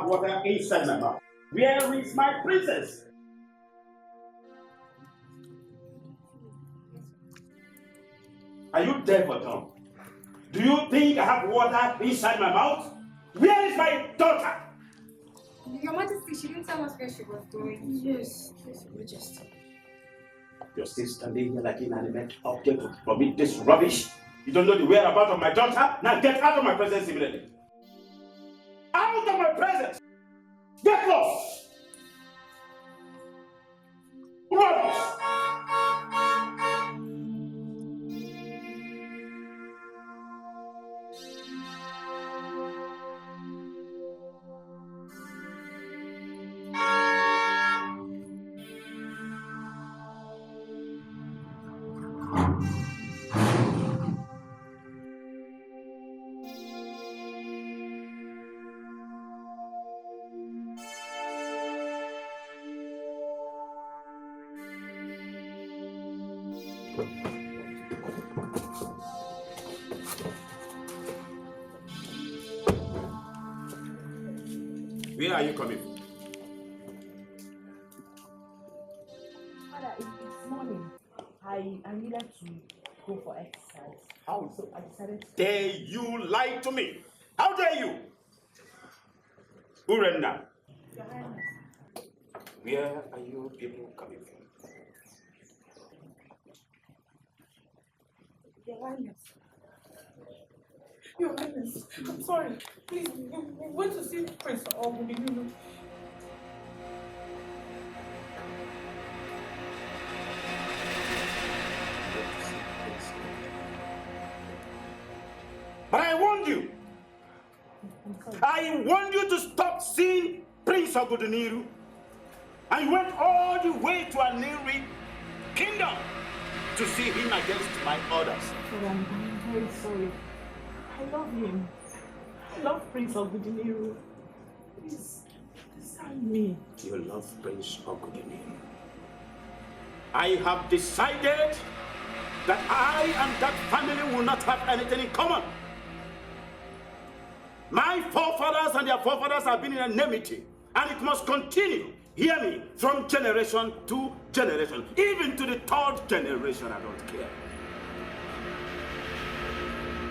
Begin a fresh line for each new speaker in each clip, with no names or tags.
water inside my mouth. Where is my princess? Are you deaf or dumb? Do you think I have water inside my mouth? Where is my daughter?
Your Majesty, she didn't tell us where she was going.
Yes, Majesty.
You're still standing here like an inanimate object for me this rubbish? You don't know the whereabouts of my daughter? Now get out of my presence immediately. Out of my presence! Get lost! Rubbish! Where are you coming from?
Father, it's morning. I needed to go for exercise.
How
So I decided to...
dare you lie to me? How dare you? Urenda,
Your Highness.
where are you people coming from?
Your Highness. Your Highness, I'm sorry. Please, we went to see Prince Ogundinu.
But I warned you. I warned you to stop seeing Prince Ogundinu. And you went all the way to Aniri Kingdom to see him against my orders.
But I'm very sorry. I love him. I love Prince Ogundinu. Please, understand me.
You love Prince Ogundinu. I have decided that I and that family will not have anything in common. My forefathers and their forefathers have been in enmity, and it must continue. Hear me, from generation to generation, even to the third generation. I don't care.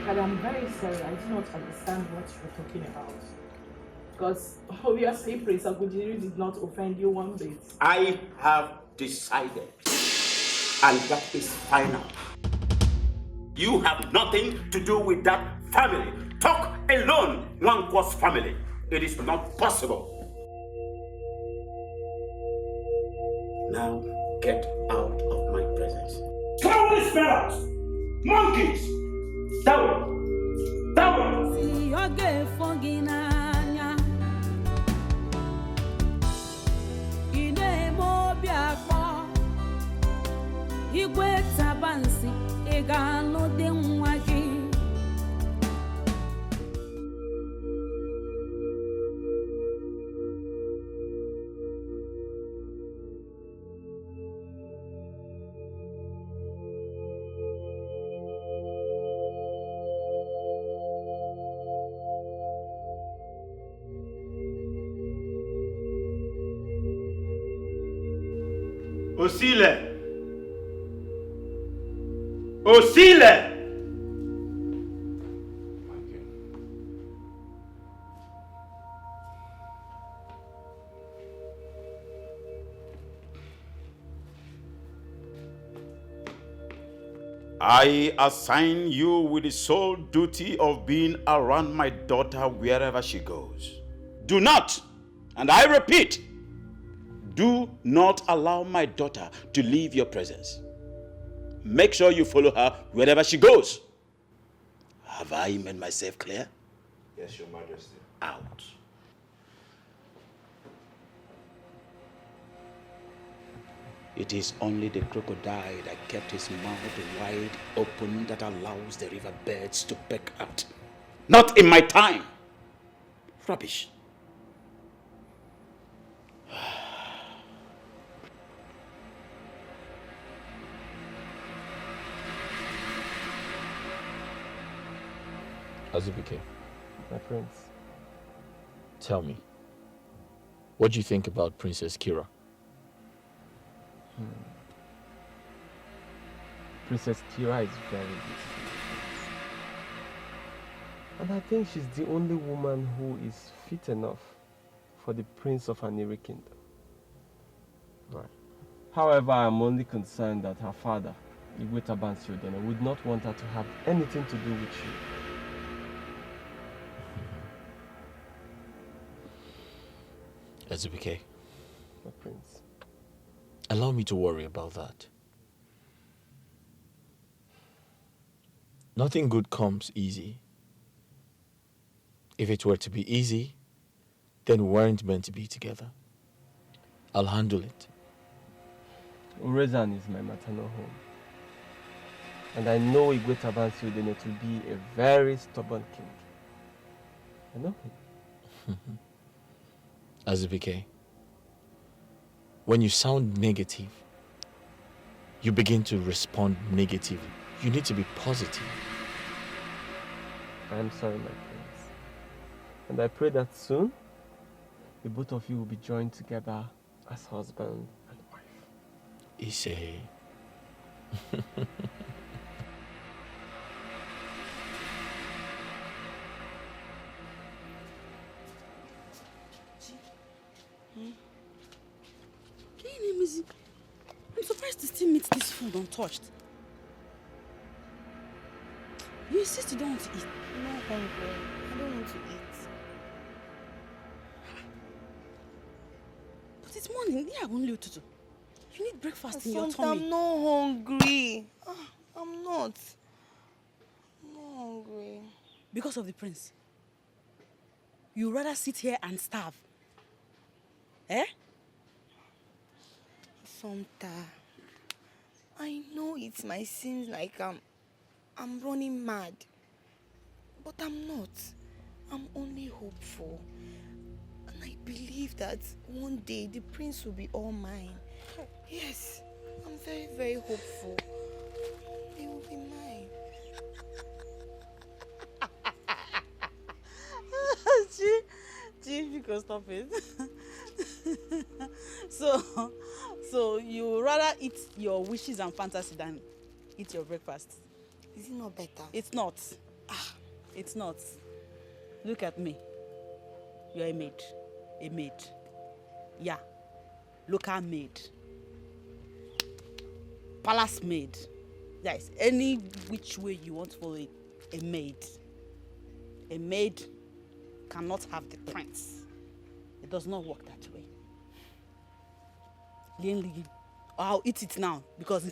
But I'm very sorry. I do not understand what you're talking about. Because obviously Prince Ogundinu did not offend you one bit.
I have decided, and that is final. You have nothing to do with that family. Talk alone, one was family. It is not possible. Now get out of my presence. Throw this fellows! Monkeys! Down! Down! Osile! Osile! I assign you with the sole duty of being around my daughter wherever she goes. Do not, and I repeat, do not allow my daughter to leave your presence. Make sure you follow her wherever she goes. Have I made myself clear?
Yes, Your Majesty.
Out. It is only the crocodile that kept his mouth wide open that allows the river birds to peck out. Not in my time. Rubbish.
Azubike, my prince, tell me, What do you think about Princess Kira?
Princess Kira is very beautiful. And I think she's the only woman who is fit enough for the Prince of Aniri Kingdom. Right. However, I'm only concerned that her father, Igwe Tabansiodene, would not want her to have anything to do with you.
Ezebike,
My prince.
allow me to worry about that. Nothing good comes easy. If it were to be easy, then we weren't meant to be together. I'll handle it.
Urezan is my maternal home. And I know Igwe Tabansiodene to be a very stubborn king. I know him.
Ezebike, when you sound negative, you begin to respond negatively. You need to be positive.
I am sorry, my prince. And I pray that soon, the both of you will be joined together as husband and wife.
Ise.
I'm surprised to still meet this food untouched. You insist you don't want to eat.
I'm not hungry. I don't want to eat.
But it's morning. Yeah, only to. You need breakfast in your
Asante,
tummy.
I'm not hungry. I'm not. I'm not hungry.
Because of the prince. You rather sit here and starve. Eh?
Asante, I know it might seem like I'm running mad. But I'm not. I'm only hopeful. And I believe that one day the prince will be all mine. Yes, I'm very, very hopeful. He will be mine.
Chief, you can stop it. So you rather eat your wishes and fantasy than eat your breakfast?
Is it not better?
It's not. It's not. Look at me. You're a maid. A maid. Yeah. Local maid. Palace maid. Yes, any which way you want to follow it. A maid. A maid cannot have the prince. It does not work that way. I'll eat it now because I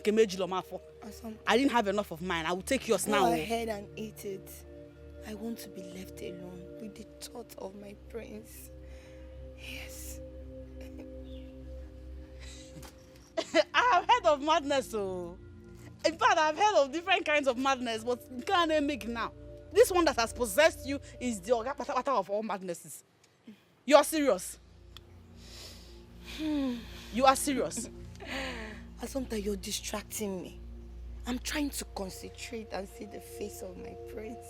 didn't have enough of mine. I will take yours now.
Go ahead and eat it. I want to be left alone with the thought of my prince. Yes.
I have heard of madness, so. In fact, I've heard of different kinds of madness, but you can't make it now. This one that has possessed you is the orgapata of all madnesses. You are serious. You are serious.
Asante, you're distracting me. I'm trying to concentrate and see the face of my prince.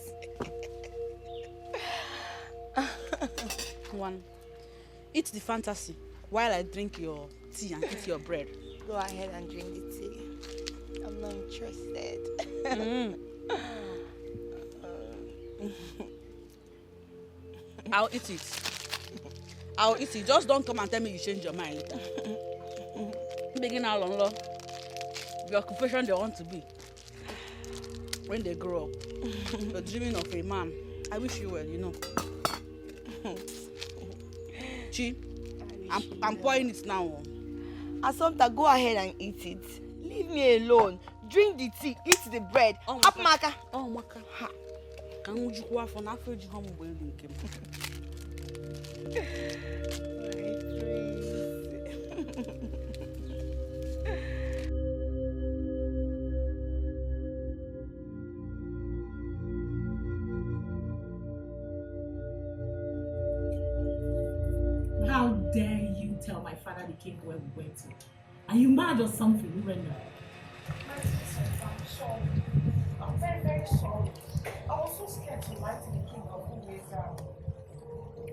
One, eat the fantasy while I drink your tea and eat your bread.
Go ahead and drink the tea. I'm not interested.
I'll eat it. I'll eat it. Just don't come and tell me you change your mind later. Begin how long, Lord? The occupation they want to be when they grow up. You're dreaming of a man. I wish you well, you know. Chi, I'm pouring it now.
Asante, go ahead and eat it. Leave me alone. Drink the tea, eat the bread.
Oh,
Up, Maka.
Oh, Maka. Ha. Can you go for an you home with him?
How dare you tell my father the king where we went to? Are you mad or something, Urena?
I'm sorry. I'm very, very sorry. I was so scared to lie to the king of who is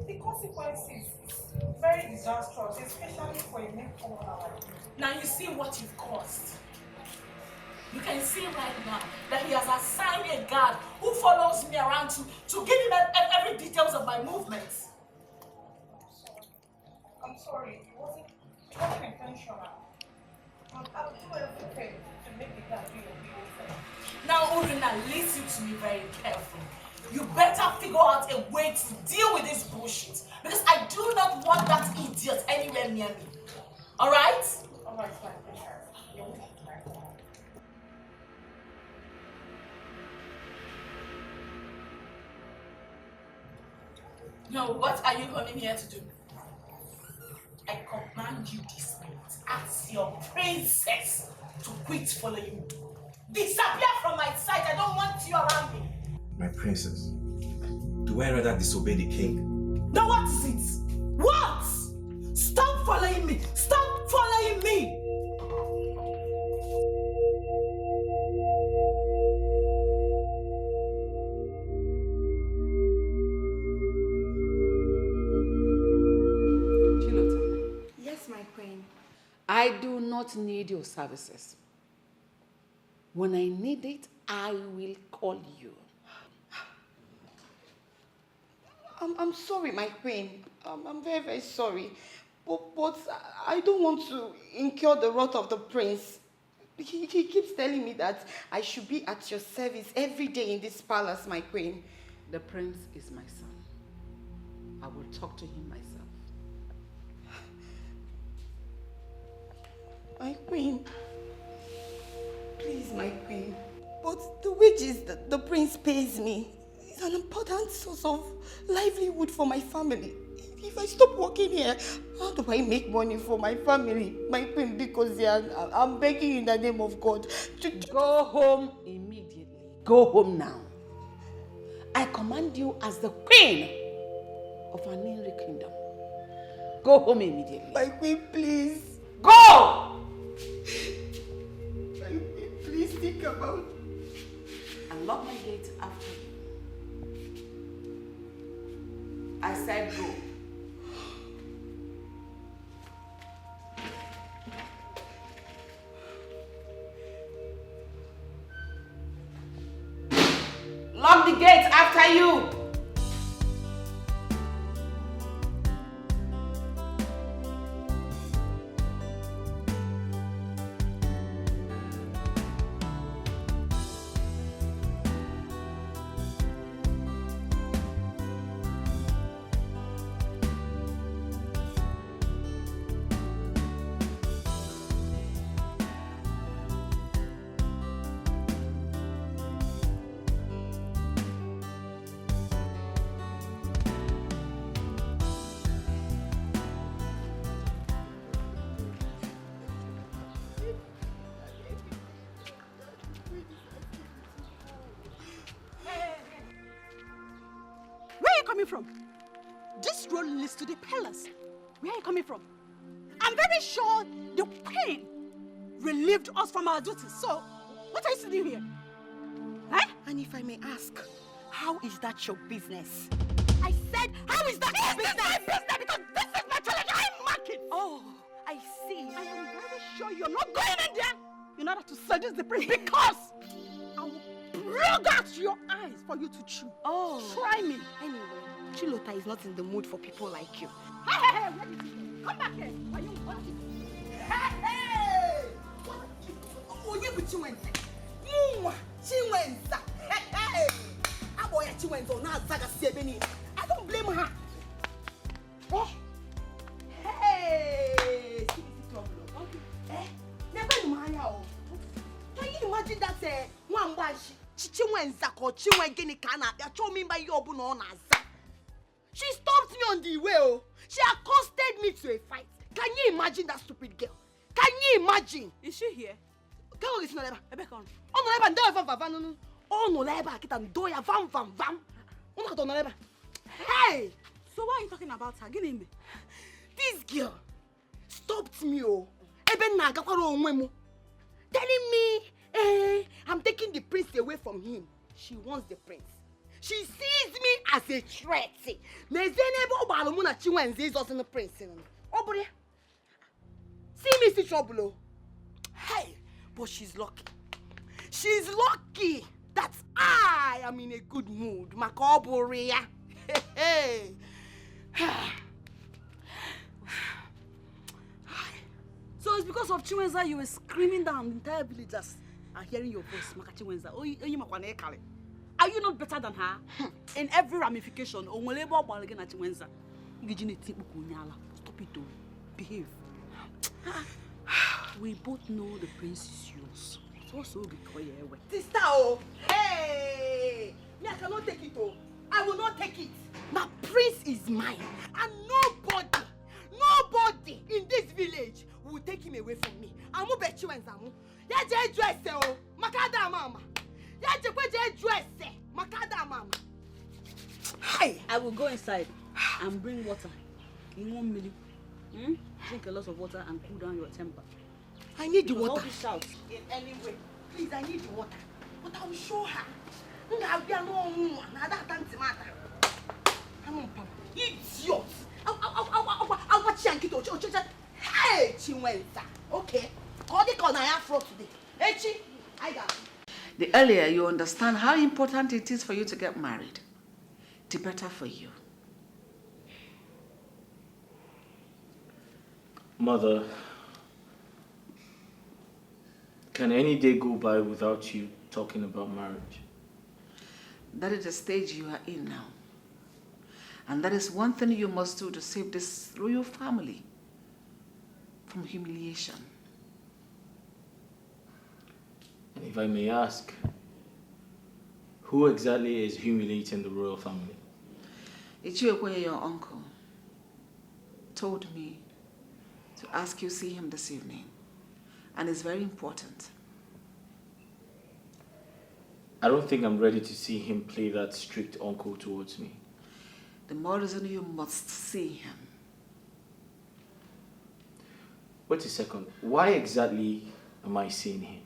The consequences is very disastrous, especially for a man for our.
Now you see what you've caused. You can see right now that he has assigned a guard who follows me around to give him every details of my movements.
I'm sorry, it wasn't intentional. I'll do everything to make the guy be obedient.
Now, Urina, listen to me very carefully. You better figure out a way to deal with this bullshit. Because I do not want that idiot anywhere near me. Alright?
Alright, fine, Precious. You're right.
Now, what are you coming here to do? I command you this minute, as your princess, to quit following me. Disappear from my sight. I don't want you around me.
My princess, do I rather disobey the king?
Now what is it? What? Stop following me. Stop following me.
Yes, my queen.
I do not need your services. When I need it, I will call you.
I'm sorry, my queen. I'm very, very sorry. But I don't want to incur the wrath of the prince. He keeps telling me that I should be at your service every day in this palace, my queen.
The prince is my son. I will talk to him myself.
My queen. Please, my queen. But the wages that the prince pays me is an important source of livelihood for my family. If I stop working here, how do I make money for my family? My queen, because I'm begging you in the name of God to
go home immediately. Go home now. I command you as the queen of an Nollywood kingdom. Go home immediately.
My queen, please.
Go!
My queen, please think about it.
And lock my gate after you. I said go. Lock the gate after you.
From? This road leads to the palace. Where are you coming from? I'm very sure the queen relieved us from our duties. So, what are you doing here? Huh?
And if I may ask, how is that your business?
I said, how is that your business? My business, because this is my challenge. I'm marking.
Oh, I see.
I am very sure you're not going in there in order to seduce the prince, because I will plug out your eyes for you to chew.
Oh.
Try me.
Anyway, Chilota is not in the mood for people like you.
Hey, where did you go? Come back here. Are you watching? Hey!
Oh, you with Chiwenza. Chiwenza. Hey! Aboya Chiwenza na zaga sebeni. I don't blame her. Hey! Never mind how. Can you imagine that one bash Chiwenza ko Chiwengeni kana ya cho me by your bu no na za. She stopped me on the way. Oh. She accosted me to a fight. Can you imagine that stupid girl? Can you imagine?
Is she here?
Girl is not ever.
Ebekon.
Oh no ever. No ever. No. Oh no ever. Kita ndoya vam. Oh no ever. Hey.
So why are you talking about her? Give me.
This girl stopped me. Oh. Even naga kwaro onwe mu. Telling me, I'm taking the prince away from him. She wants the prince. She sees me as a threat. Nezenebo balumuna Chinwenze is also the prince. Obure. See me see trouble. Hey, but she's lucky. She's lucky that I am in a good mood. Makoborea. Hey.
So it's because of Chinwenza you were screaming down the entire villagers are hearing your voice, Maka Chinwenza. Are you not better than her? In every ramification, stop it, though. Behave. We both know the prince is yours. So be quiet.
Sister, oh, hey! Me, I cannot take it, oh. I will not take it. My prince is mine, and nobody in this village will take him away from me. Amu bechi wenzamu. Ya je dress oh, makada mama. Ya je dress makada mama. Hey,
I will go inside and bring water. In 1 minute. Drink a lot of water and cool down your temper.
I need the water.
Don't shout
in any way. Please, I need the water. But I will show her. Idiot! I'll watch you. Hey, Chinwenza. Okay. Call the corner afro today. Hey, Chi, I got it.
The earlier you understand how important it is for you to get married, the better for you.
Mother, can any day go by without you talking about marriage?
That is the stage you are in now. And that is one thing you must do to save this royal family from humiliation.
And if I may ask, who exactly is humiliating the royal family?
Ichiekwe, your uncle, told me to ask you to see him this evening. And it's very important.
I don't think I'm ready to see him play that strict uncle towards me.
The more reason you must see him.
Wait a second. Why exactly am I seeing him?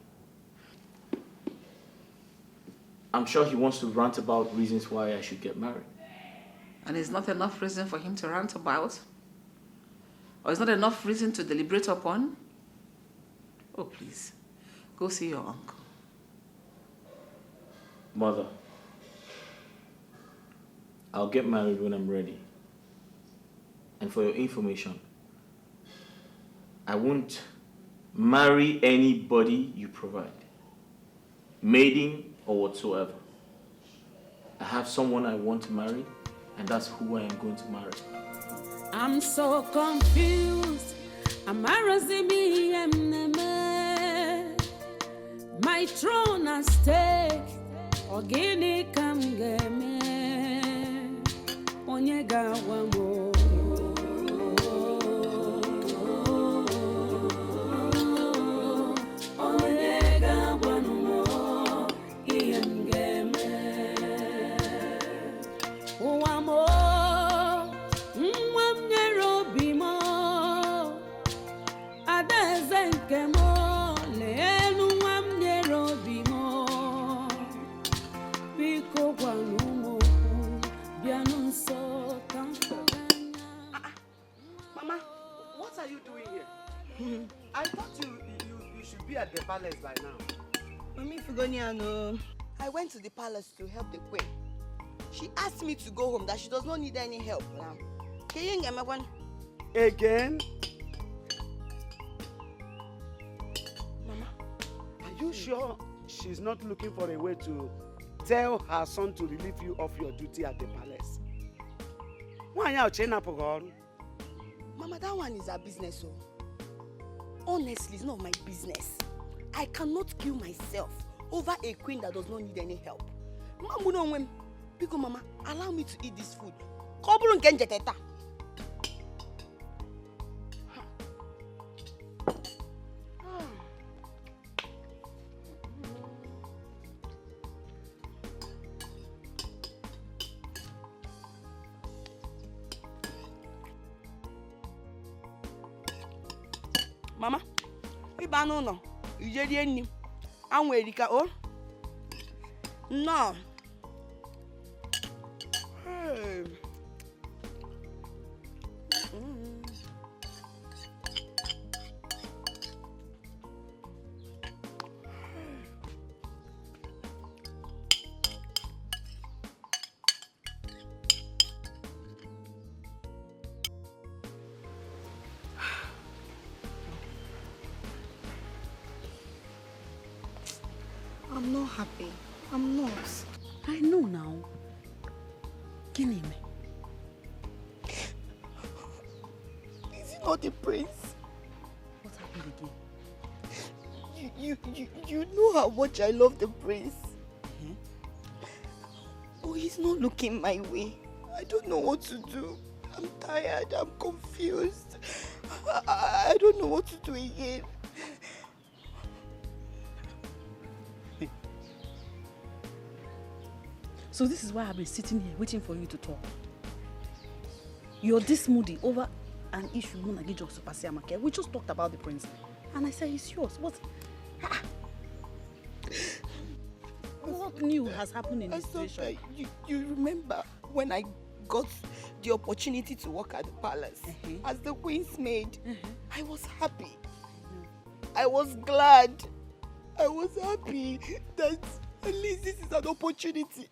I'm sure he wants to rant about reasons why I should get married.
And it's not enough reason for him to rant about? Or it's not enough reason to deliberate upon? Oh, please. Go see your uncle.
Mother, I'll get married when I'm ready. And for your information, I won't marry anybody you provide, maiden or whatsoever. I have someone I want to marry, and that's who I am going to marry.
I'm so confused. My throne at stake. Ogini kam game. Onyega wamo. Onyega wamo. Ian game. Wamo. Mwamnyero bimo. Adezenkemo. Leenu mwamnyero bimo. Biko wanumo. Bianu so
Mama, what are you doing here? I thought you should be at the palace by now.
Mami Fugoniano, I went to the palace to help the queen. She asked me to go home, that she does not need any help now. Can you get me one?
Again?
Mama,
are you sure she's not looking for a way to tell her son to relieve you of your duty at the palace? Why are you changing?
Mama, that one is her business. So. Honestly, it's not my business. I cannot kill myself over a queen that does not need any help. Mama, because Mama, allow me to eat this food. Mama, ibano no, ijeri enni. Anwe erika o. No. I'm not happy. I'm not.
I know now. Kill him.
Is he not the prince?
What happened again?
You know how much I love the prince. Oh, he's not looking my way. I don't know what to do. I'm tired. I'm confused. I don't know what to do again.
So this is why I've been sitting here waiting for you to talk. You're this moody over an issue we just talked about the prince. And I said it's yours. What new has happened in this situation?
You remember when I got the opportunity to work at the palace as the queen's maid? I was happy. I was glad. I was happy that at least this is an opportunity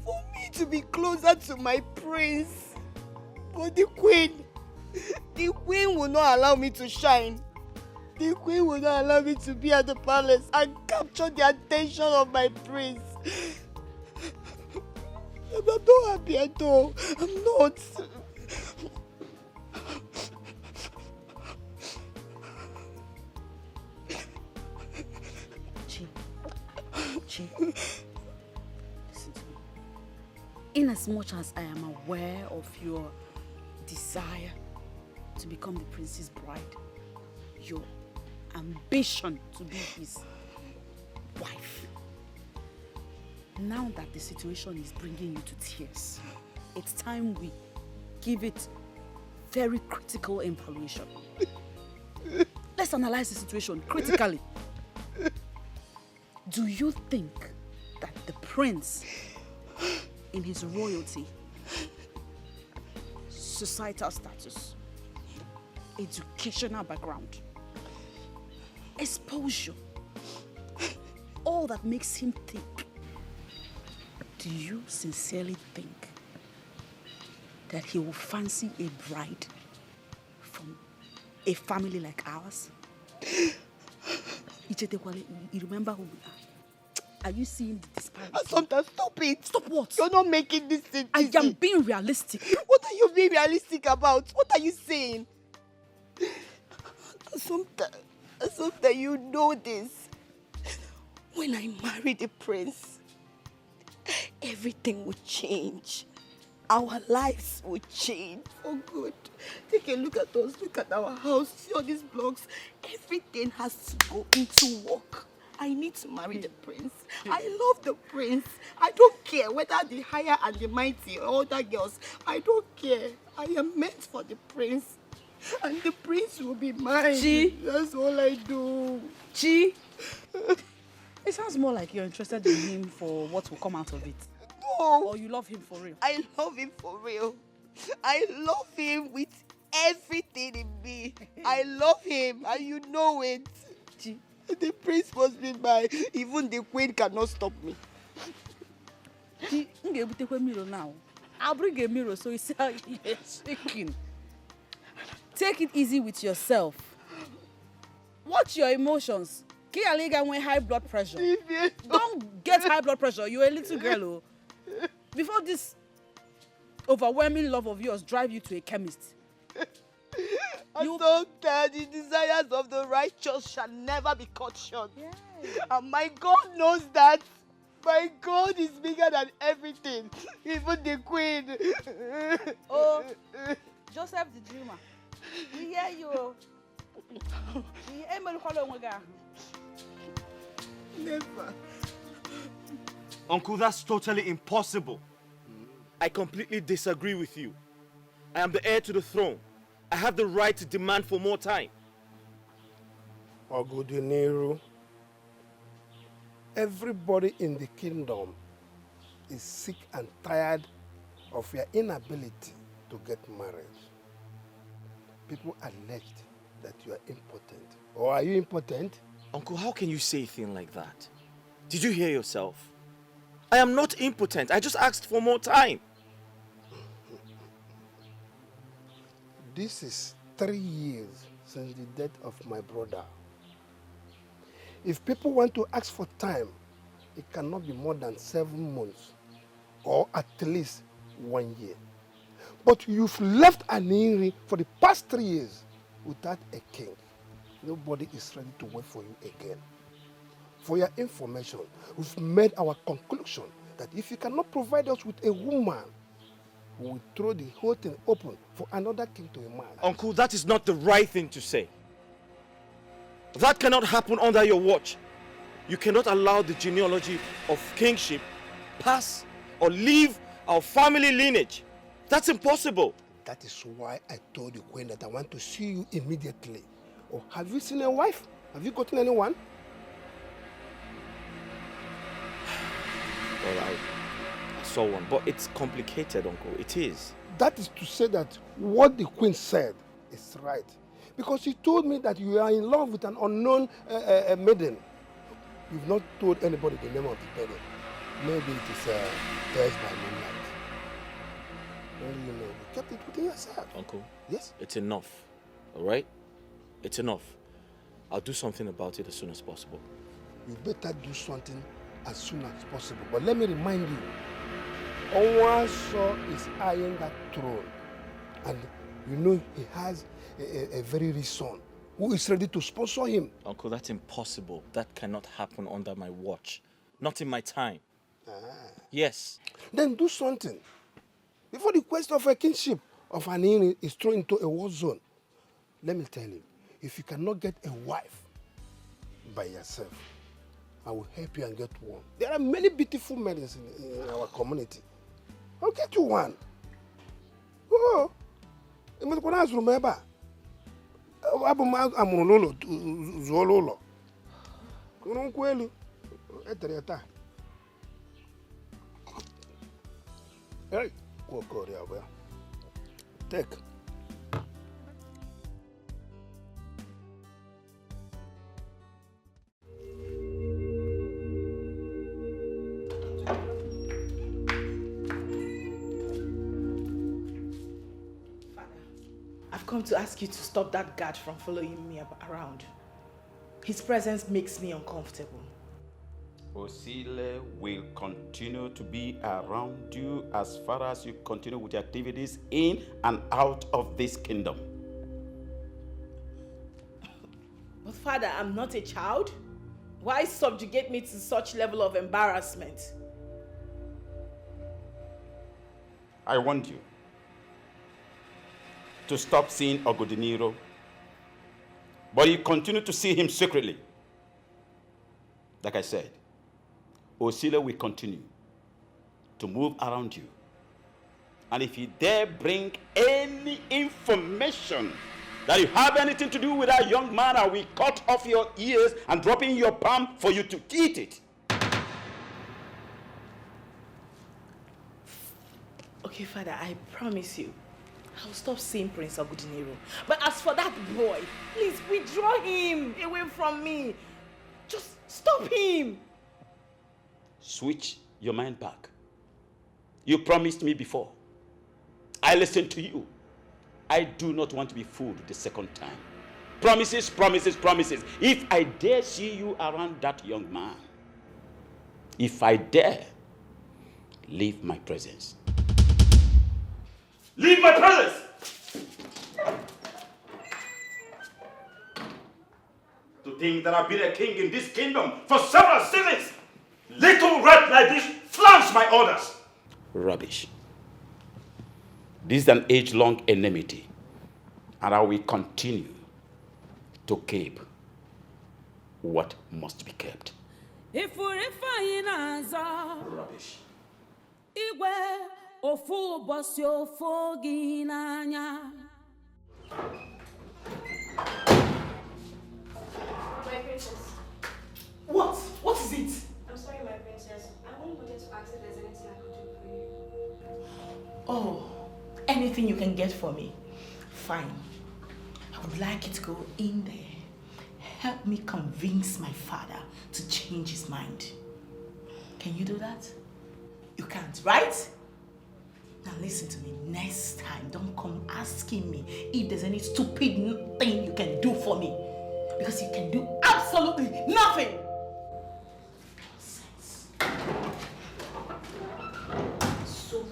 for me to be closer to my prince. But the queen will not allow me to shine. The queen will not allow me to be at the palace and capture the attention of my prince. I'm not happy at all. I'm not.
Chi, listen to me. In as much as I am aware of your desire to become the prince's bride, your ambition to be his wife, now that the situation is bringing you to tears, it's time we give it very critical evaluation. Let's analyze the situation critically. Do you think that the prince, in his royalty, societal status, educational background, exposure, all that makes him think, do you sincerely think that he will fancy a bride from a family like ours? You remember who we are? Are you seeing the disparity?
Sometimes stop it.
Stop what?
You're not making this thing easy.
I am being realistic.
What are you being realistic about? What are you saying? Sometimes you know this. When I marry the prince, everything will change. Our lives will change for good. Take a look at us. Look at our house. See all these blocks. Everything has to go into work. I need to marry the prince. I love the prince. I don't care whether the higher and the mighty or other girls. I don't care. I am meant for the prince. And the prince will be mine.
Chi.
That's all I do.
Chi. It sounds more like you're interested in him for what will come out of it.
No.
Or you love him for real.
I love him for real. I love him with everything in me. I love him and you know it.
Chi.
The prince must be mine. Even the queen cannot stop me.
Now. I'll bring a mirror so you see how you're shaking. Take it easy with yourself. Watch your emotions. When high blood pressure. Don't get high blood pressure. You're a little girl. Oh. Before this overwhelming love of yours drive you to a chemist.
I thought that the desires of the righteous shall never be cut short.
Yeah.
And my God knows that. My God is bigger than everything. Even the queen.
Oh, Joseph the dreamer. We hear you.
Never.
Uncle, that's totally impossible. I completely disagree with you. I am the heir to the throne. I have the right to demand for more time.
Ogudiniru, everybody in the kingdom is sick and tired of your inability to get married. People alleged that you are impotent. Or are you impotent?
Uncle, how can you say a thing like that? Did you hear yourself? I am not impotent. I just asked for more time.
This is 3 years since the death of my brother. If people want to ask for time, it cannot be more than 7 months or at least 1 year. But you've left Aniri for the past 3 years without a king. Nobody is ready to wait for you again. For your information, we've made our conclusion that if you cannot provide us with a woman, we will throw the whole thing open for another king to emerge.
Uncle, that is not the right thing to say. That cannot happen under your watch. You cannot allow the genealogy of kingship pass or leave our family lineage. That's impossible.
That is why I told the queen that I want to see you immediately. Oh, have you seen a wife? Have you gotten anyone?
Well, I saw one, but it's complicated, Uncle. It is.
That is to say that what the queen said is right. Because she told me that you are in love with an unknown maiden. You've not told anybody the name of the maiden. Maybe it is Theirs by Moonlight. Only you know. You kept it within yourself.
Uncle?
Yes?
It's enough. All right? It's enough. I'll do something about it as soon as possible.
You better do something as soon as possible. But let me remind you, Onwaso is eyeing that throne. And you know he has a very rich son who is ready to sponsor him.
Uncle, that's impossible. That cannot happen under my watch. Not in my time. Yes.
Then do something. Before the quest of a kingship of Anini is thrown into a war zone. Let me tell you, if you cannot get a wife by yourself, I will help you and get one. There are many beautiful maidens in our community. I'll get you one. Oh, I'm going to remember. I'm going to hey, go there. Take.
I've come to ask you to stop that guard from following me around. His presence makes me uncomfortable.
Osile will continue to be around you as far as you continue with your activities in and out of this kingdom.
But Father, I'm not a child. Why subjugate me to such level of embarrassment?
I want you to stop seeing Ogodiniro, but you continue to see him secretly. Like I said, Osile will continue to move around you. And if you dare bring any information that you have anything to do with that young man, I will cut off your ears and drop in your palm for you to eat it.
Okay, Father, I promise you, I'll stop seeing Prince Ogudiniro. But as for that boy, please withdraw him away from me. Just stop him.
Switch your mind back. You promised me before. I listened to you. I do not want to be fooled the second time. Promises, promises, promises. If I dare see you around that young man, if I dare, leave my presence. Leave my presence! To think that I've been a king in this kingdom for several seasons, little rat like this flaunts my orders. Rubbish. This is an age-long enmity, and I will continue to keep what must be kept. Rubbish.
Ofu bosi ofu gi n'anya.
My princess.
What? What is it?
I'm sorry, my princess. I only wanted to ask if there's anything I could do for you.
anything you can get for me. Fine. I would like you to go in there. Help me convince my father to change his mind. Can you do that? You can't, right? Now listen to me. Next time, don't come asking me if there's any stupid thing you can do for me. Because you can do absolutely nothing.
So rude.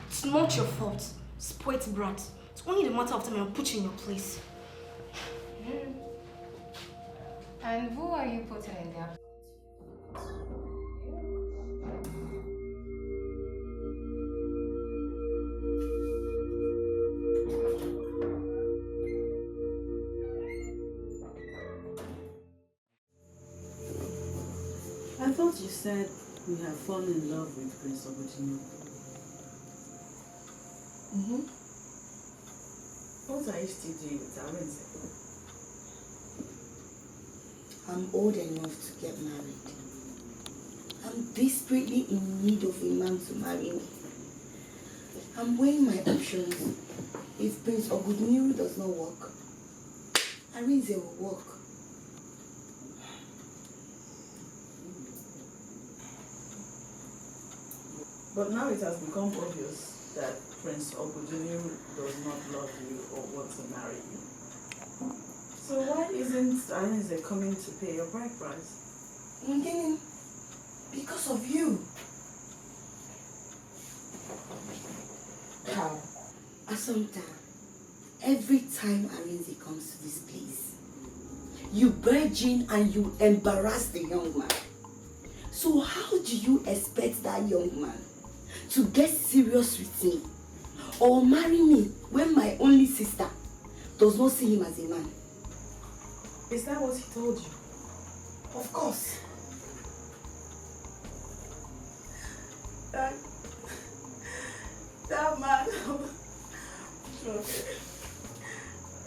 It's not your fault. Spoilt brat. It's only the matter of time I'll put you in your place.
And who are you putting in there?
I thought you said you have fallen in love with Prince Obotino. What are you still doing with Arenze?
I'm old enough to get married. I'm desperately in need of a man to marry me. I'm weighing my options. If Prince Obotino does not work, Arenze will work.
But now it has become obvious that Prince Obotino does not love you or want to marry you. So why isn't Arenze coming to pay your bride price?
Because of you. How? Assumpta, every time Arenze comes to this place, you barge in and you embarrass the young man. So how do you expect that young man to get serious with me or marry me when my only sister does not see him as a man?
Is that what he told you?
Of course.
That man. Okay.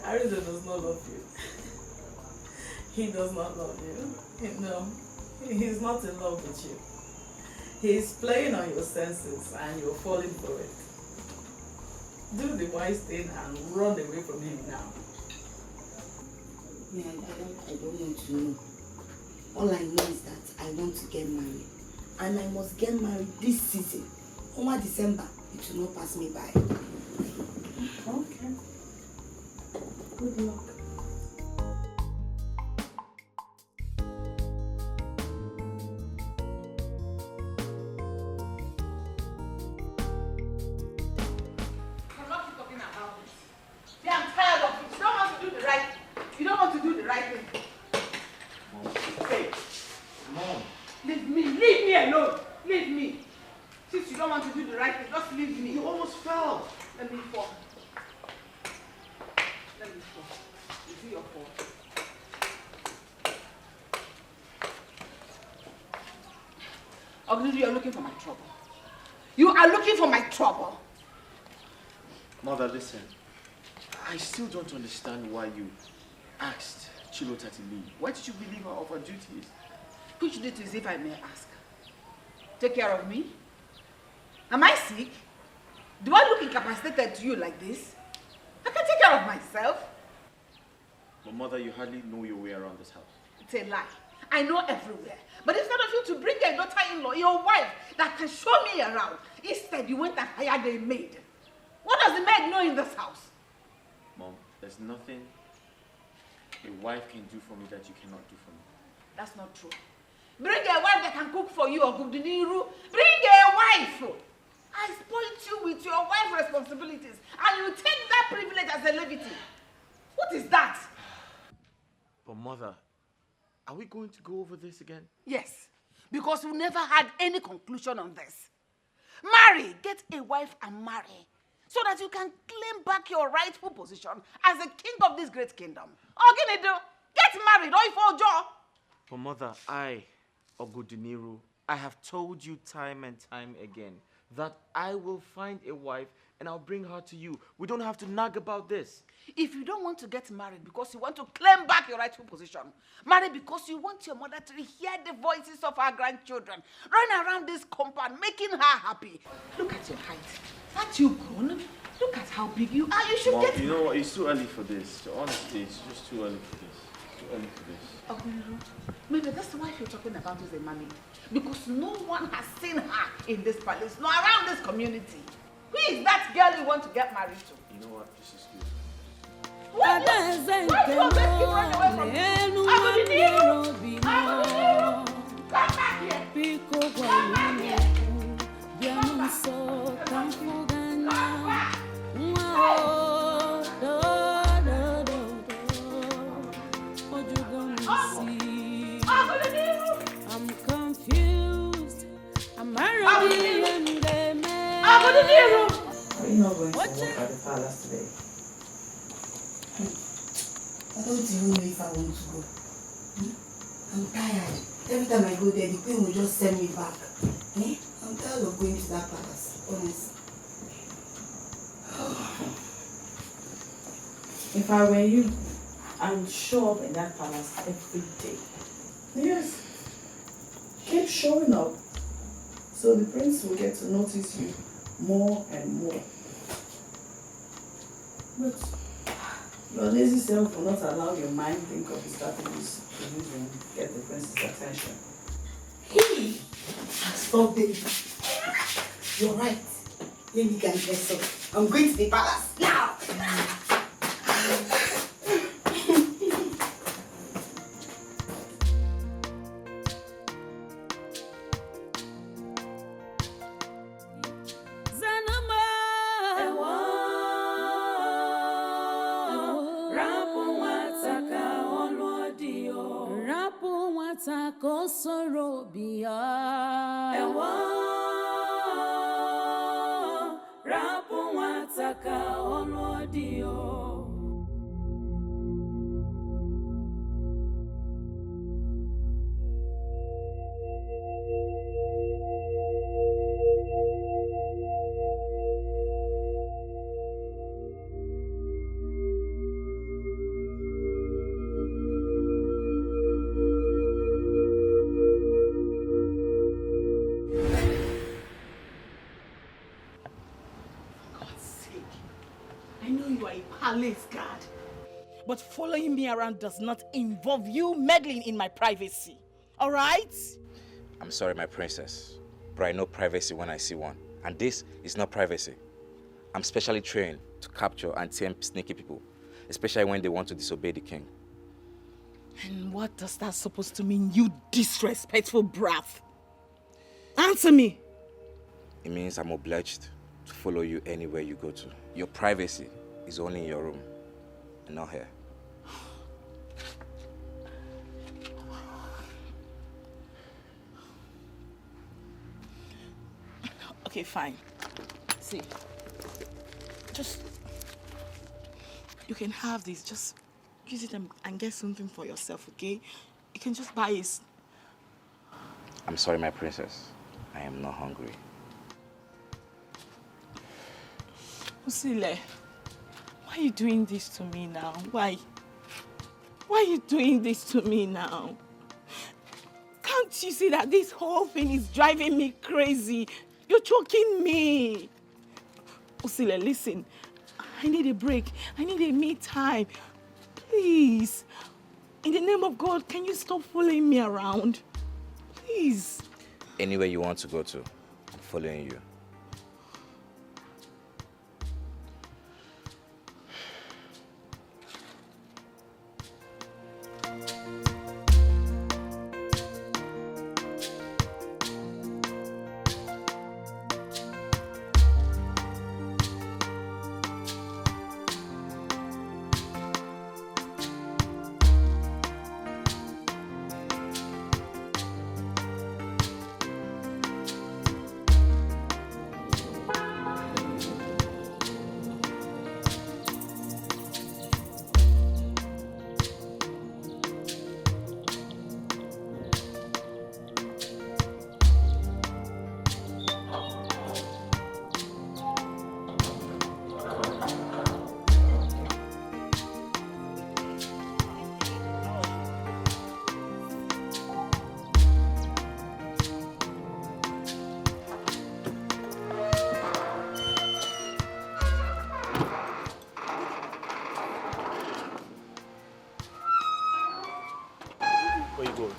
Arenze does not love you. He does not love you. No, he's not in love with you. He's playing on your senses and you're falling for it. Do the wise thing and run away from him now.
Yeah, I don't want to know. All I know is that I want to get married. And I must get married this season. Over December, it will not pass me by.
Okay. Good luck.
You are looking for my trouble. You are looking for my trouble.
Mother, listen. I still don't understand why you asked Chilota to leave. Why did you relieve her of her duties?
Which duties, if I may ask? Take care of me? Am I sick? Do I look incapacitated to you like this? I can take care of myself.
But Mother, you hardly know your way around this house.
It's a lie. I know everywhere. But instead of you to bring a daughter-in-law, your wife, that can show me around, instead you went and hired a maid. What does the maid know in this house?
Mom, there's nothing a wife can do for me that you cannot do for me.
That's not true. Bring a wife that can cook for you or cook the niru. Bring a wife. I spoiled you with your wife's responsibilities and you take that privilege as a levity. What is that?
But Mother, are we going to go over this again?
Yes, because we never had any conclusion on this. Marry, get a wife and marry, so that you can claim back your rightful position as a king of this great kingdom. Ini Edo, get married, or if Ojo.
But Mother, Oguduniru, I have told you time and time again that I will find a wife and I'll bring her to you. We don't have to nag about this.
If you don't want to get married because you want to claim back your rightful position, marry because you want your mother to hear the voices of our grandchildren, run around this compound, making her happy. Look at your height. Aren't you grown? Look at how big you are. You should
Mom,
get...
you know what? It's too early for this. Honestly, it's just too early for this. Too early for this.
Oh, maybe that's why you're talking about is a mommy. Because no one has seen her in this palace, nor around this community. Who is that girl you want to get married to?
You know what? This is good.
Why do you always keep running away from me? I'm gonna come back here. Come back here. Come back. Come back.
I'm confused. I'm already in the man.
Are you not going to work at the palace today?
I don't even know if I want to go. I'm tired. Every time I go there, the queen will just send me back. I'm tired of going to that palace, honestly.
If I were you, I'm show up in that palace every day. Yes. Keep showing up so the prince will get to notice you more and more. But your lazy self will not allow your mind think of the strategies to use and get the prince's attention.
Hey! Stop baby. You're right. Let me get dressed up. I'm going to the palace now.
Palace guard. But following me around does not involve you meddling in my privacy. All right?
I'm sorry, my princess, but I know privacy when I see one. And this is not privacy. I'm specially trained to capture and tame sneaky people, especially when they want to disobey the king.
And what does that supposed to mean, you disrespectful brat? Answer me.
It means I'm obliged to follow you anywhere you go to. Your privacy is only in your room and not here.
Okay, fine. See, you can have this. Just use it and get something for yourself, okay? You can just buy it.
I'm sorry, my princess. I am not hungry.
Usile, why are you doing this to me now? Why? Why are you doing this to me now? Can't you see that this whole thing is driving me crazy? You're choking me. Usile, listen. I need a break. I need a me time. Please. In the name of God, can you stop following me around? Please.
Anywhere you want to go to, I'm following you.
Where you going?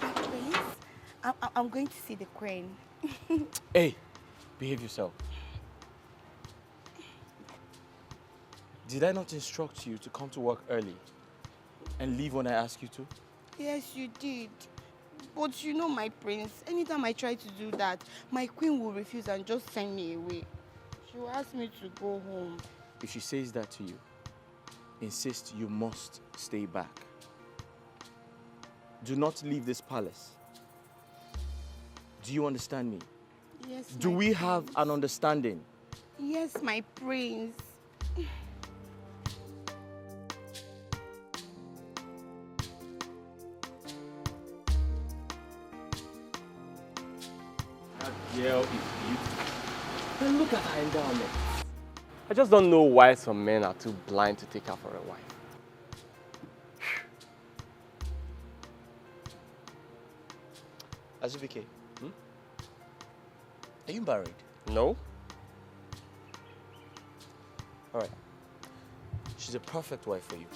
Prince, I'm going to see the queen.
Hey, behave yourself. Did I not instruct you to come to work early and leave when I ask you to?
Yes, you did. But you know, my prince, anytime I try to do that, my queen will refuse and just send me away. She will ask me to go home.
If she says that to you, insist you must stay back. Do not leave this palace. Do you understand me?
Yes,
Do we have an understanding?
Yes, my prince.
That girl is beautiful. Then look at her endowment. I just don't know why some men are too blind to take her for a wife.
Azubike, are you married?
No.
All right. She's a perfect wife for you.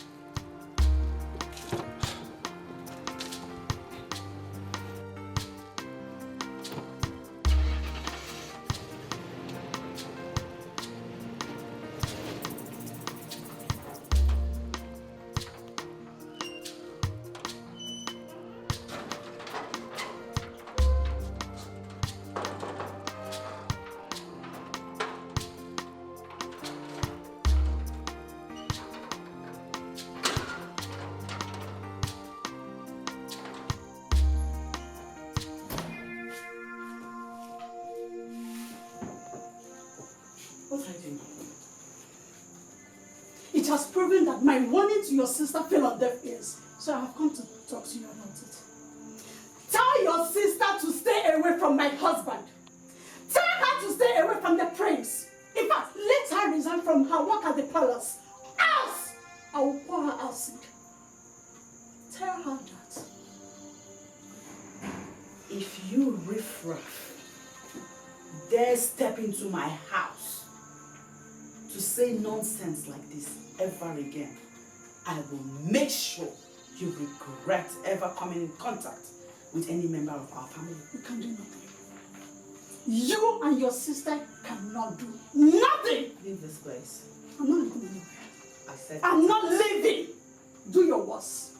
What are you doing? It has proven that my warning to your sister fell on deaf ears. So I have come to talk to you about it. Tell your sister to stay away from my husband. Tell her to stay away from the prince. In fact, let her resign from her work at the palace. Else, I will pour her acid. Tell her that. If you riffraff dare step into my house to say nonsense like this ever again, I will make sure you regret ever coming in contact with any member of our family. You can do nothing. You and your sister cannot do nothing. Leave this place. I'm not going anywhere. I said I'm not leaving. Do your worst.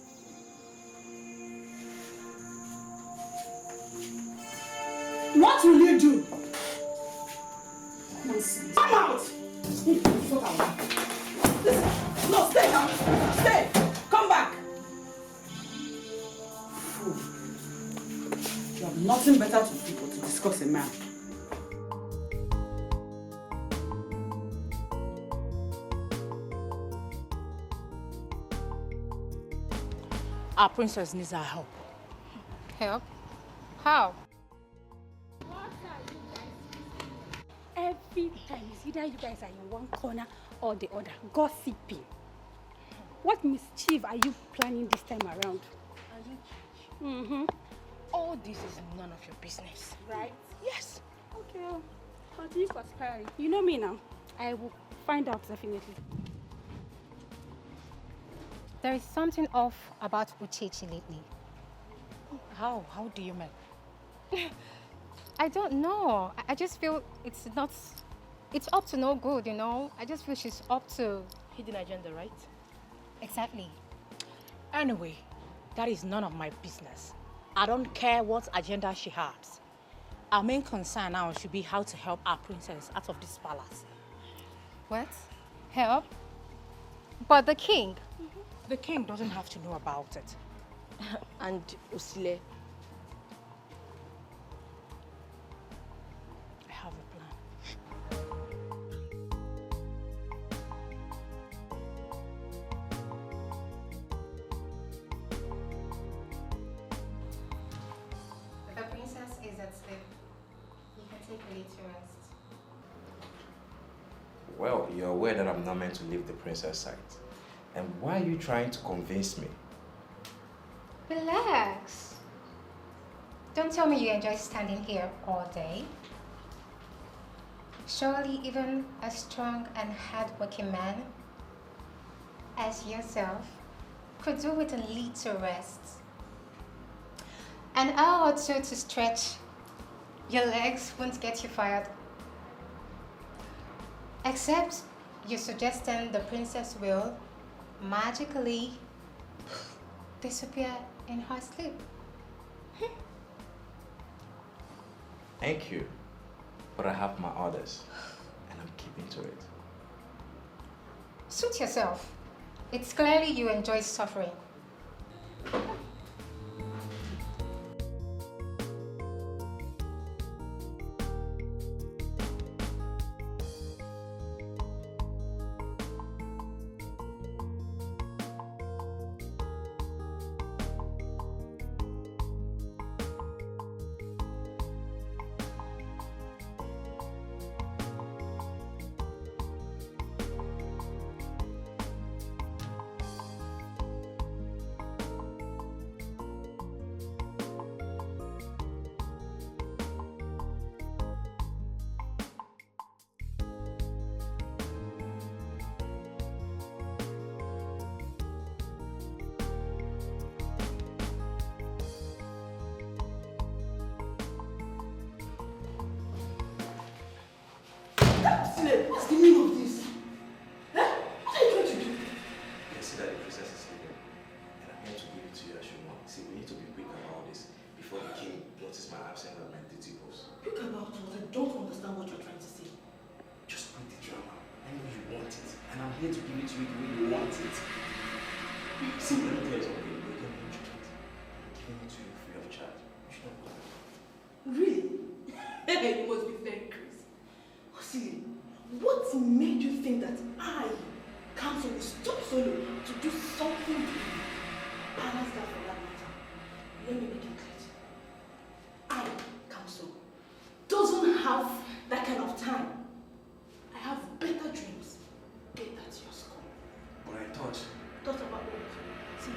What will you do? Nonsense. Come out! Listen. No, stay now. Stay. Come back. Fool. You have nothing better to do but to discuss a man.
Our princess needs our help.
Help? How?
Every time it's either you guys are in one corner or the other, gossiping. What mischief are you planning this time around? Mm-hmm.
All this is none of your business.
Right?
Yes.
Okay. Continue conspiring. You know me now. I will find out definitely.
There is something off about Uchechi lately.
How? How do you mean?
I don't know. I just feel it's up to no good, you know? I just feel she's up to...
Hidden agenda, right?
Exactly.
Anyway, that is none of my business. I don't care what agenda she has. Our main concern now should be how to help our princess out of this palace.
What? Help? But the king?
The king doesn't have to know about it.
And Usile,
I have a plan.
The princess is at sleep. You can take a little rest.
Well, you're aware that I'm not meant to leave the princess side. And why are you trying to convince me?
Relax. Don't tell me you enjoy standing here all day. Surely even a strong and hard-working man as yourself could do with a little rest. An hour or two to stretch. Your legs won't get you fired. Except you're suggesting the princess will magically disappear in her sleep.
Thank you. But I have my orders, and I'm keeping to it.
Suit yourself. It's clearly you enjoy suffering.
What's the meaning of this? Huh? What are you trying to do?
You can see that the princess is sleeping, and I'm here to give it to you as you want. See, we need to be quick about this before the king notices my absence at my duty post.
Quick about what? I don't understand what you're trying to say.
Just quit the drama. I know you want it, and I'm here to give it to you the way you want it. See, let me tell you something. You're going to enjoy it. I'm giving it to you free of charge. You should not go.
Really? You must be very crazy. See, what made you think that I, Council, will stop Solo to do something to you? Balance that for that matter. Let me make it clear. I, Council, doesn't have that kind of time. I have better dreams. Get that to your skull.
But I thought...
Thought about what? See,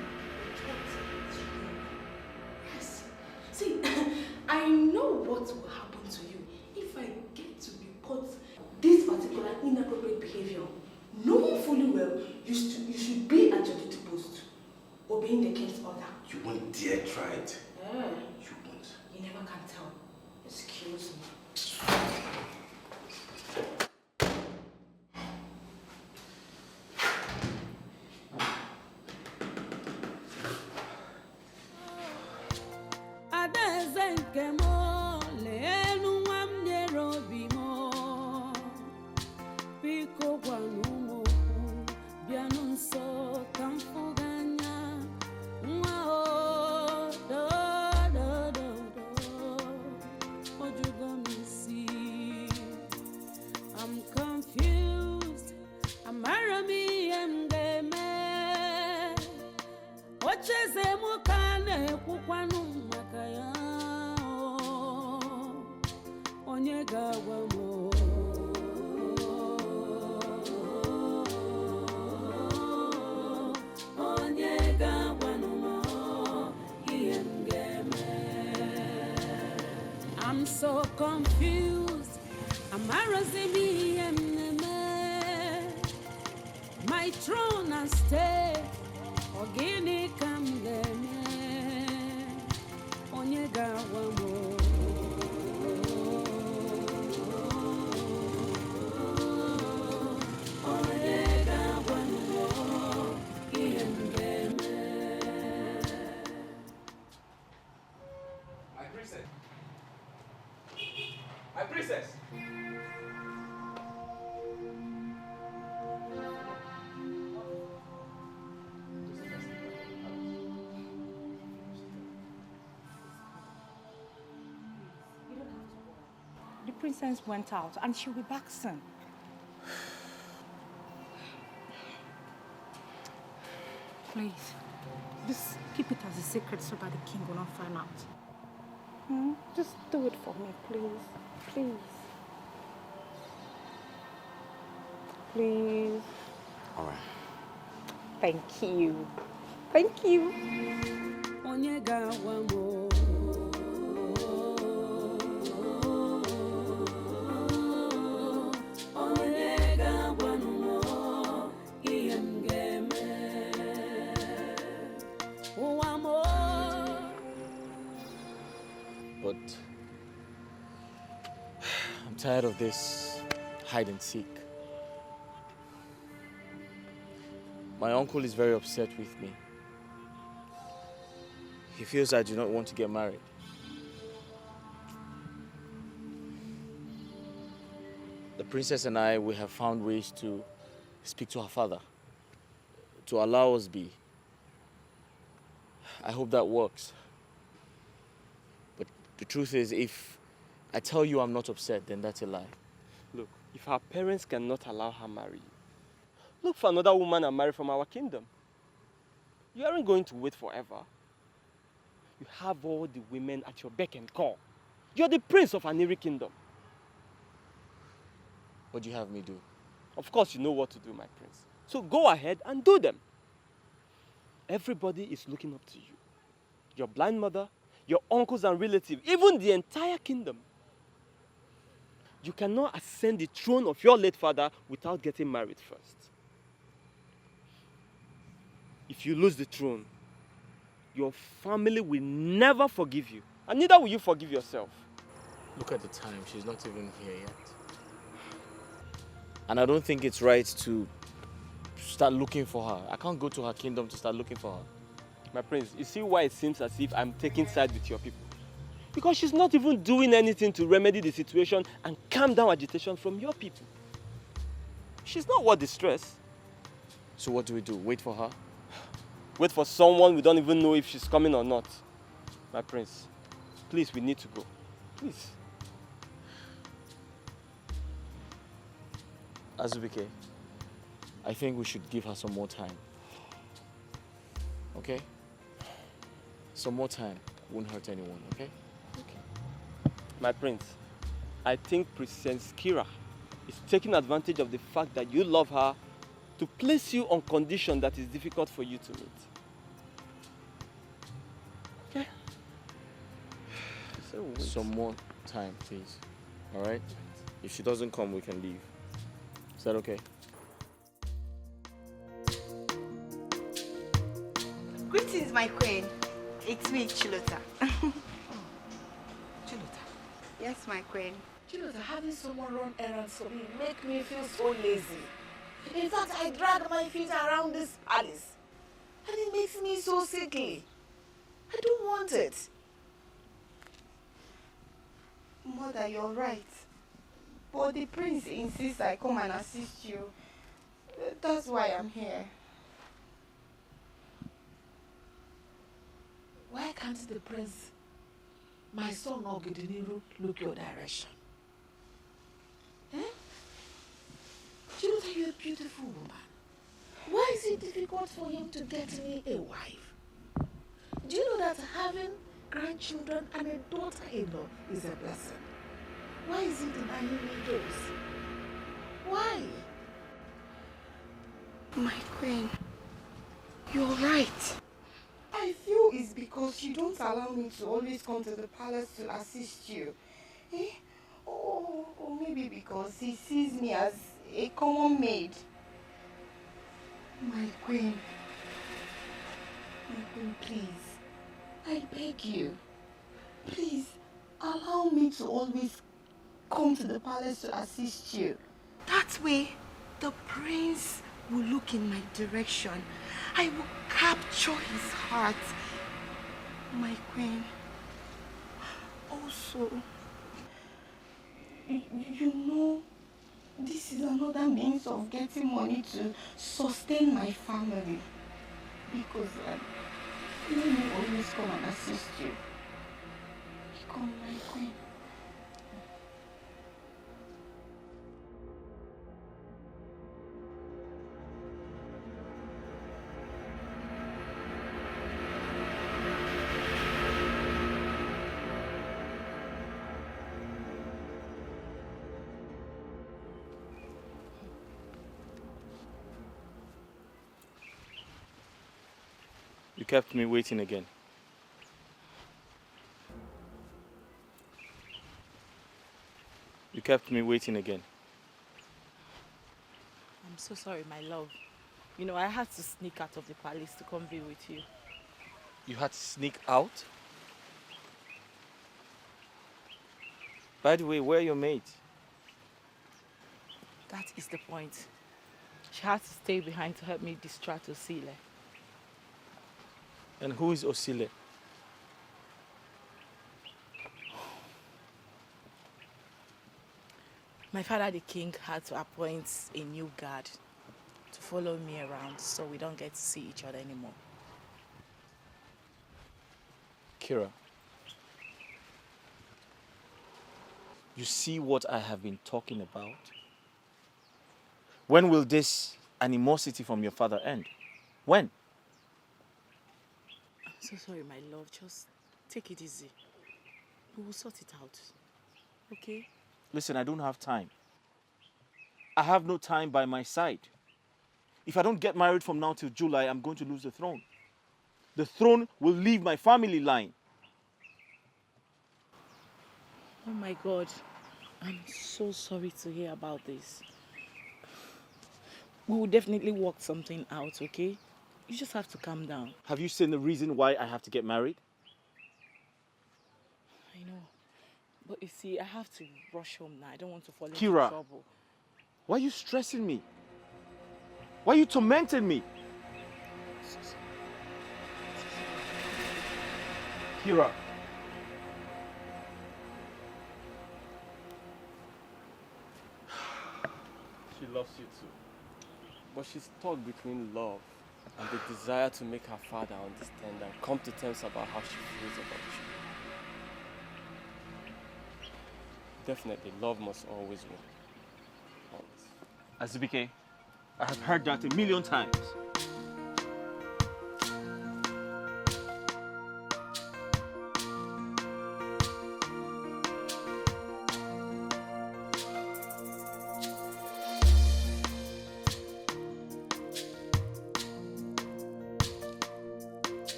thought is real. Yes. See, I know what will happen to you if I get to report this particular inappropriate behavior. Knowing fully well you should be at your duty post, obeying the king's order.
You won't dare try it.
Yeah.
You won't.
You never can tell. Excuse me.
I'm so confused. My throne and stay. Ogini kamdeme. Onyega wamo. Onyega wamo. Iendeme.
My princess. My princess.
The princess went out and she'll be back soon. Please, just keep it as a secret so that the king will not find out. Just do it for me, please. Please. Please.
All right.
Thank you. Thank you.
Onyega wamo.
But I'm tired of this hide and seek. My uncle is very upset with me. He feels I do not want to get married. The princess and I, we have found ways to speak to her father, to allow us be. I hope that works. But the truth is, if I tell you I'm not upset, then that's a lie.
Look, if her parents cannot allow her marry you, look for another woman and marry from our kingdom. You aren't going to wait forever. You have all the women at your beck and call. You're the prince of an Aniri kingdom.
What do you have me do?
Of course you know what to do, my prince. So go ahead and do them. Everybody is looking up to you. Your blind mother, your uncles and relatives, even the entire kingdom. You cannot ascend the throne of your late father without getting married first. If you lose the throne, your family will never forgive you. And neither will you forgive yourself.
Look at the time. She's not even here yet. And I don't think it's right to start looking for her. I can't go to her kingdom to start looking for her.
My prince, you see why it seems as if I'm taking sides with your people? Because she's not even doing anything to remedy the situation and calm down agitation from your people. She's not worth the stress.
So what do we do? Wait for her?
Wait for someone we don't even know if she's coming or not. My prince, please, we need to go. Please.
Azubike, I think we should give her some more time. Okay? Some more time won't hurt anyone, okay?
Okay. My prince, I think Princess Kira is taking advantage of the fact that you love her to place you on condition that is difficult for you to meet. Okay? So
some more time, please. All right? If she doesn't come, we can leave. Is that okay?
Greetings, my queen. It's me, Chilota.
Chilota.
Yes, my queen.
Chilota, having someone run errands for me make me feel so lazy. In fact, I drag my feet around this palace. And it makes me so sickly. I don't want it.
Mother, you're right. But the prince insists I come and assist you. That's why I'm here.
Why can't the prince, my son Ogedeniru, look your direction? Eh? Chilota, you're a beautiful woman. Why is it difficult for him to get me a wife? Do you know that having grandchildren and a daughter-in-law is a blessing? Why is he denying me those? Why?
My queen, you're right. I feel it's because you don't allow me to always come to the palace to assist you. Eh? Or maybe because he sees me as a common maid. My queen, please, I beg you, please allow me to always come to the palace to assist you. That way, the prince will look in my direction. I will capture his heart. My queen. Also, you know, this is another means of getting money to sustain my family. Because let me always come and assist you. Come, my queen.
You kept me waiting again. You kept me waiting again.
I'm so sorry, my love. You know, I had to sneak out of the palace to come be with you.
You had to sneak out? By the way, where are your mates?
That is the point. She had to stay behind to help me distract Osile.
And who is Osile?
My father, the king, had to appoint a new guard to follow me around so we don't get to see each other anymore.
Kira, you see what I have been talking about? When will this animosity from your father end? When?
I'm so sorry, my love. Just take it easy. We will sort it out. Okay?
Listen, I don't have time. I have no time by my side. If I don't get married from now till July, I'm going to lose the throne. The throne will leave my family line.
Oh my God. I'm so sorry to hear about this. We will definitely work something out, okay? You just have to calm down.
Have you seen the reason why I have to get married?
I know. But you see, I have to rush home now. I don't want to fall into
Kira,
trouble.
why are you stressing me? Why are you tormenting me? Kira.
She loves you too. But she's stuck between love and the desire to make her father understand and come to terms about how she feels about you. Definitely, love must always win. Always.
Azubike, I have heard that a million times.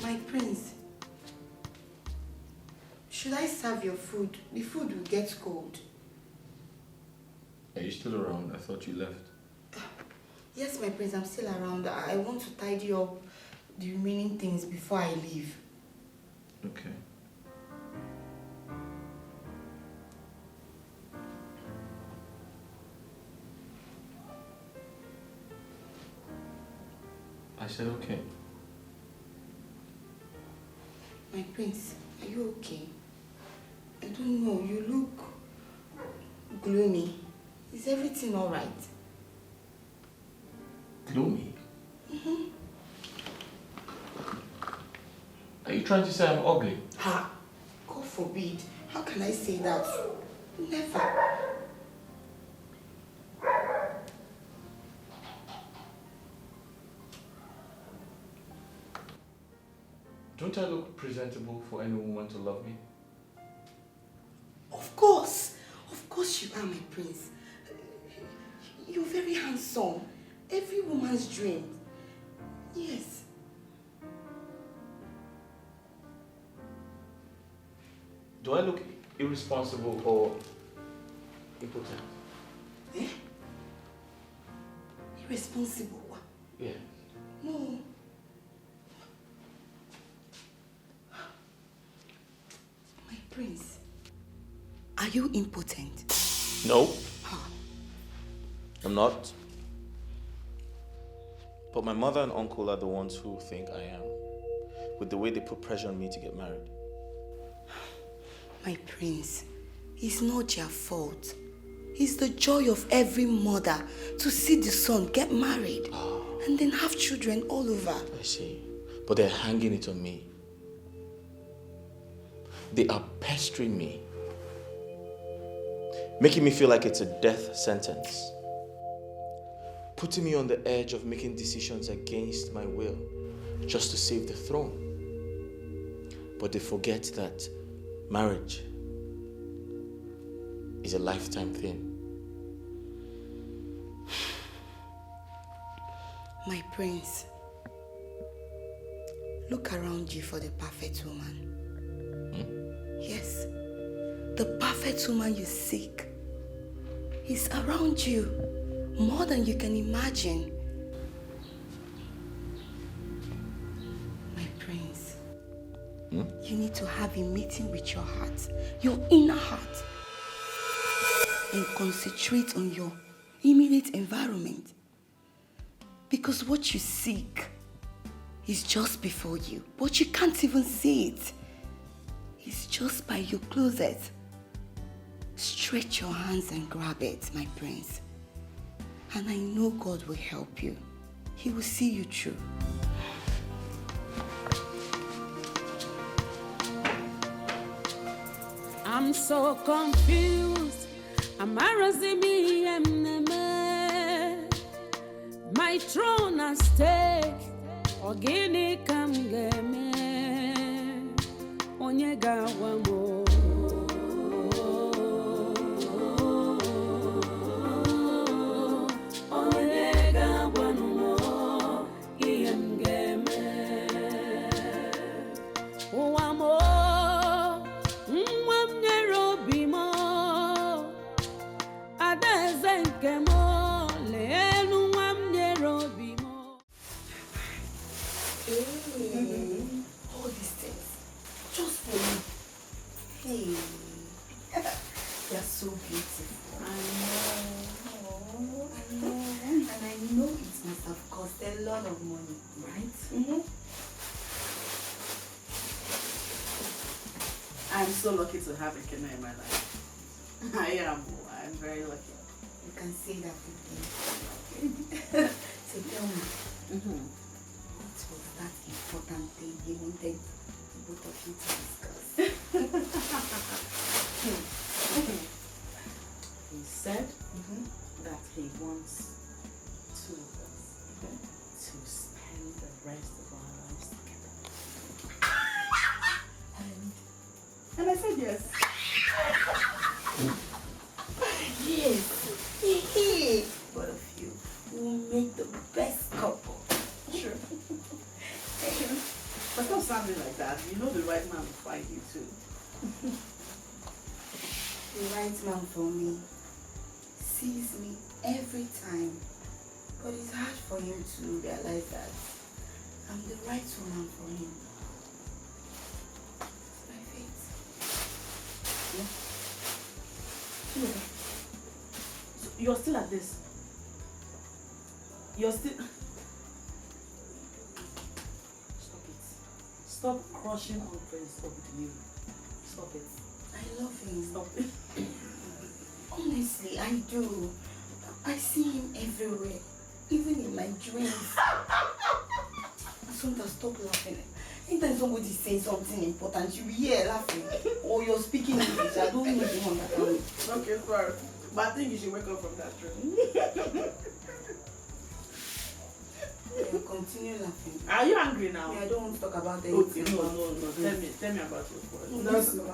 My prince, should I serve your food? The food will get cold.
Are you still around? I thought you left.
Yes, my prince, I'm still around. I want to tidy up the remaining things before I leave.
Okay. I said okay.
My prince, are you okay? I don't know, you look gloomy. Is everything alright?
Gloomy?
Mm-hmm.
Are you trying to say I'm ugly?
Ha! God forbid. How can I say that? Never.
Don't I look presentable for any woman to love me?
Of course you are, my prince. You're very handsome. Every woman's dream. Yes.
Do I look irresponsible or impotent?
Eh? Irresponsible?
Yeah.
No. My prince, are you impotent?
No. I'm not. But my mother and uncle are the ones who think I am, with the way they put pressure on me to get married.
My prince, it's not your fault. It's the joy of every mother to see the son get married and then have children all over.
I see. But they're hanging it on me. They are pestering me, making me feel like it's a death sentence, putting me on the edge of making decisions against my will just to save the throne. But they forget that marriage is a lifetime thing.
My prince, look around you for the perfect woman. Yes, the perfect woman you seek is around you more than you can imagine. My prince. You need to have a meeting with your heart, your inner heart, and concentrate on your immediate environment. Because what you seek is just before you, but you can't even see it. It's just by your closet. Stretch your hands and grab it, my prince. And I know God will help you. He will see you through.
I'm so confused. My throne at stake. Ogini kam game. Onyega wamo. Onyega wamo. Iem game. Wamo.
All these things, just for me. Hey, you're so beautiful. I know. And I know it must have cost a lot of money, right?
I'm so lucky to have a Kena in my life. I'm very lucky.
You can say that again. So tell me, what was that important thing you wanted both of you to discuss?
He said that he wants two of us to spend the rest of our lives together. And I said yes.
Yes. Both of you will make the best couple.
Sure. But stop sounding like that. You know the right man will find you too.
The right man for me sees me every time. But it's hard for him to realize that I'm the right woman for him. It's my fate.
Yeah. So you're still at this? You're still... Stop it. Stop crushing on Prince Obudiliru. Stop it.
I love him.
Stop it.
Honestly, I do. I see him everywhere. Even in my dreams. Sometimes stop laughing. Anytime somebody says something important, you'll be here laughing. Or you're speaking English. I don't know if you understand me.
Okay, sorry. But I think you should wake up from that dream.
Continue laughing.
Are you angry now?
Yeah, I don't want to talk about anything.
Okay, no. Tell me about your boy.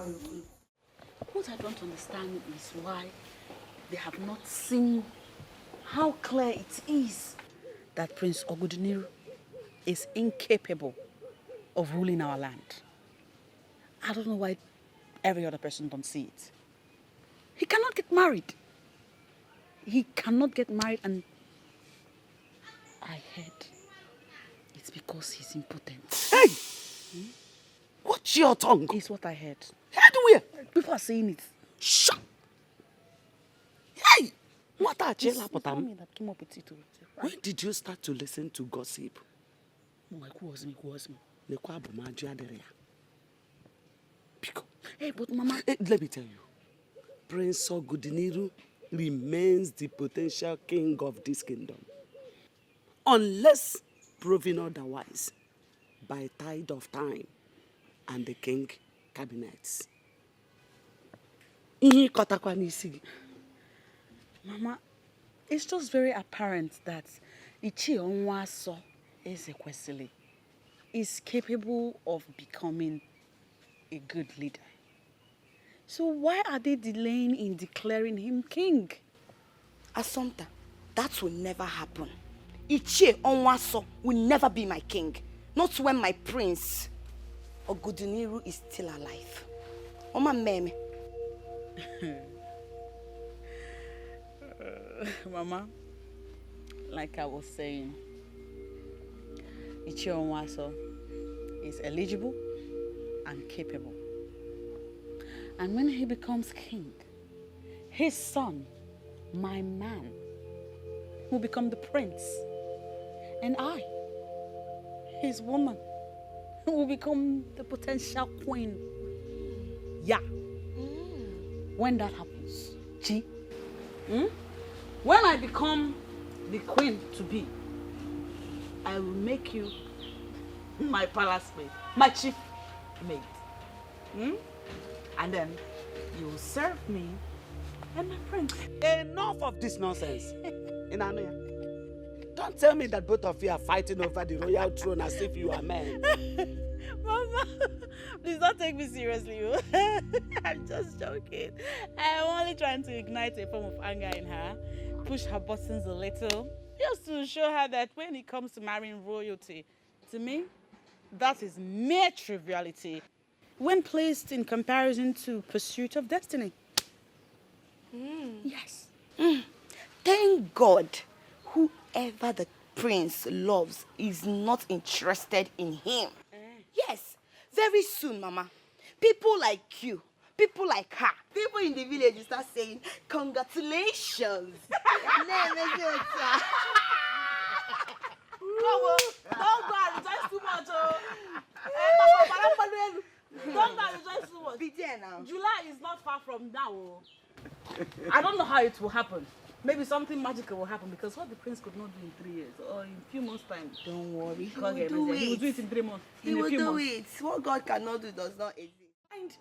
What I don't understand is why they have not seen how clear it is that Prince Ogudiniru is incapable of ruling our land. I don't know why every other person don't see it. He cannot get married. He cannot get married, and I heard it's because he's impotent.
Hey! Watch your tongue.
It's what I heard.
Heard where?
People are saying it.
Shut! Hey! What are you
me that came up with it.
When did you start to listen to gossip?
Who was me?
Hey, but Mama... Hey, let me tell you. Prince Ogudiniru remains the potential king of this kingdom. Unless proven otherwise by tide of time and the king cabinets.
Mama, it's just very apparent that Ichie Onwaso Ezekwesili is capable of becoming a good leader. So why are they delaying in declaring him king?
Assumpta, that will never happen. Ichie Onwaso will never be my king. Not when my prince Ogudiniru is still alive. Oma meme.
Mama, like I was saying, Ichie Onwaso is eligible and capable. And when he becomes king, his son, my man, will become the prince. And I, his woman, will become the potential queen. Yeah. When that happens, when I become the queen to be, I will make you my palace maid, my chief maid. And then you will serve me and my prince.
Enough of this nonsense. Inanoya, don't tell me that both of you are fighting over the royal throne as if you are men.
Mama, please don't take me seriously. I'm just joking. I'm only trying to ignite a form of anger in her, push her buttons a little, just to show her that when it comes to marrying royalty, to me, that is mere triviality when placed in comparison to pursuit of destiny. Yes.
Thank God, whoever the prince loves is not interested in him. Yes, very soon, Mama. People like you, people like her, people in the village will start saying, congratulations.
Don't go and rejoice too much. Don't go and rejoice too much.
Be there now.
July is not far from now. I don't know how it will happen. Maybe something magical will happen because what the prince could not do in 3 years or in a few months' time.
Don't worry, he
will
do it.
He will do it in 3 months.
He will do it. What God cannot do does not exist.
And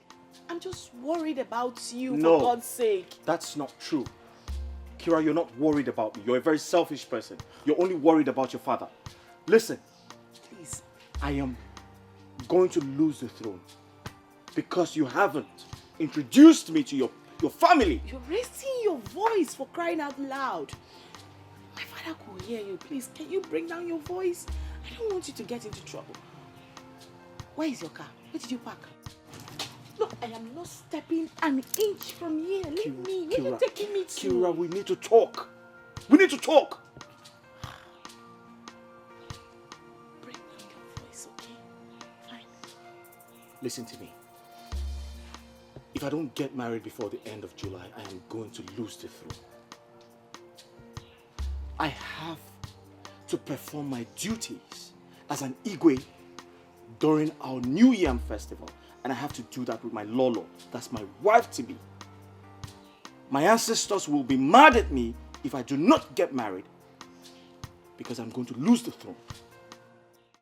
I'm just worried about you,
No.
for God's sake.
That's not true. Kira, you're not worried about me. You're a very selfish person. You're only worried about your father. Listen,
Please.
I am going to lose the throne because you haven't introduced me to your family.
You're raising your voice, for crying out loud. My father could hear you. Please, can you bring down your voice? I don't want you to get into trouble. Where is your car? Where did you park? Look, I am not stepping an inch from here. Leave me. Where are you taking me to?
Kira, we need to talk. We need to talk.
Bring down your voice, okay? Fine.
Listen to me. If I don't get married before the end of July, I am going to lose the throne. I have to perform my duties as an Igwe during our New Yam festival. And I have to do that with my Lolo. That's my wife-to-be. My ancestors will be mad at me if I do not get married because I'm going to lose the throne.